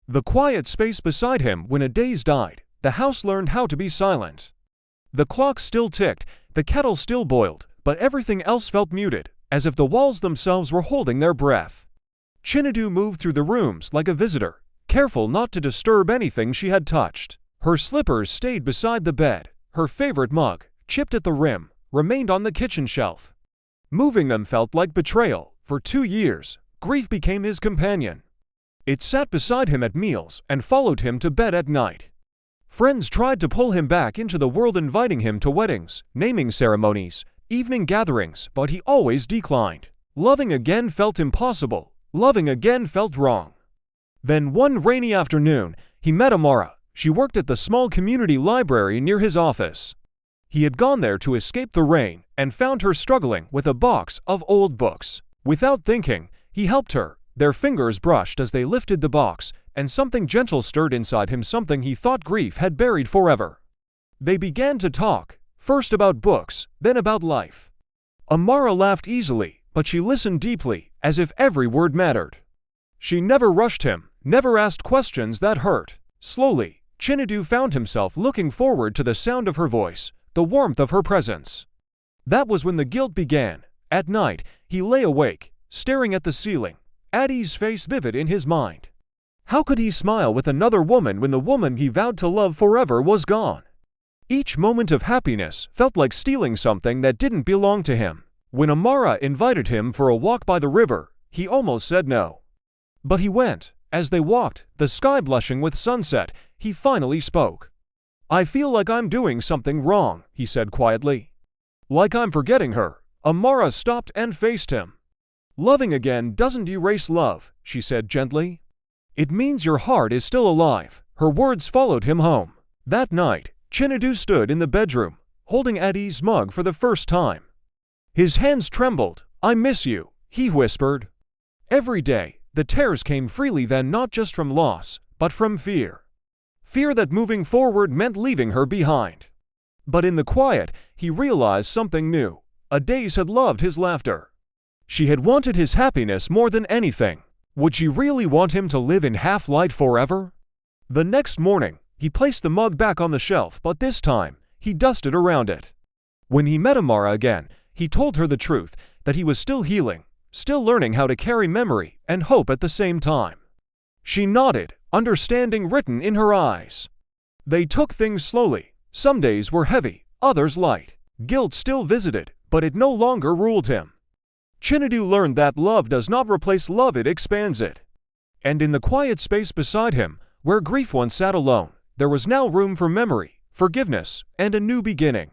The quiet space beside him when a days died, the house learned how to be silent. The clock still ticked, the kettle still boiled, but everything else felt muted, as if the walls themselves were holding their breath. Chinadu moved through the rooms like a visitor, careful not to disturb anything she had touched. Her slippers stayed beside the bed, her favorite mug, chipped at the rim, remained on the kitchen shelf. Moving them felt like betrayal. For 2 years, grief became his companion. It sat beside him at meals and followed him to bed at night. Friends tried to pull him back into the world, inviting him to weddings, naming ceremonies, evening gatherings, but he always declined. Loving again felt impossible. Loving again felt wrong. Then one rainy afternoon, he met Amara. She worked at the small community library near his office. He had gone there to escape the rain and found her struggling with a box of old books. Without thinking, he helped her. Their fingers brushed as they lifted the box, and something gentle stirred inside him, something he thought grief had buried forever. They began to talk, first about books, then about life. Amara laughed easily, but she listened deeply, as if every word mattered. She never rushed him, never asked questions that hurt. Slowly, Chinadu found himself looking forward to the sound of her voice, the warmth of her presence. That was when the guilt began. At night, he lay awake, staring at the ceiling, Addie's face vivid in his mind. How could he smile with another woman when the woman he vowed to love forever was gone? Each moment of happiness felt like stealing something that didn't belong to him. When Amara invited him for a walk by the river, he almost said no. But he went. As they walked, the sky blushing with sunset, he finally spoke. "I feel like I'm doing something wrong," he said quietly. "Like I'm forgetting her." Amara stopped and faced him. "Loving again doesn't erase love," she said gently. "It means your heart is still alive." Her words followed him home. That night, Chinadu stood in the bedroom, holding Addie's mug for the first time. His hands trembled. "I miss you," he whispered. Every day, the tears came freely then, not just from loss, but from fear. Fear that moving forward meant leaving her behind. But in the quiet, he realized something new. Adaze had loved his laughter. She had wanted his happiness more than anything. Would she really want him to live in half-light forever? The next morning, he placed the mug back on the shelf, but this time, he dusted around it. When he met Amara again, he told her the truth, that he was still healing, still learning how to carry memory and hope at the same time. She nodded, understanding written in her eyes. They took things slowly. Some days were heavy, others light. Guilt still visited, but it no longer ruled him. Chinadu learned that love does not replace love, it expands it. And in the quiet space beside him, where grief once sat alone, there was now room for memory, forgiveness, and a new beginning.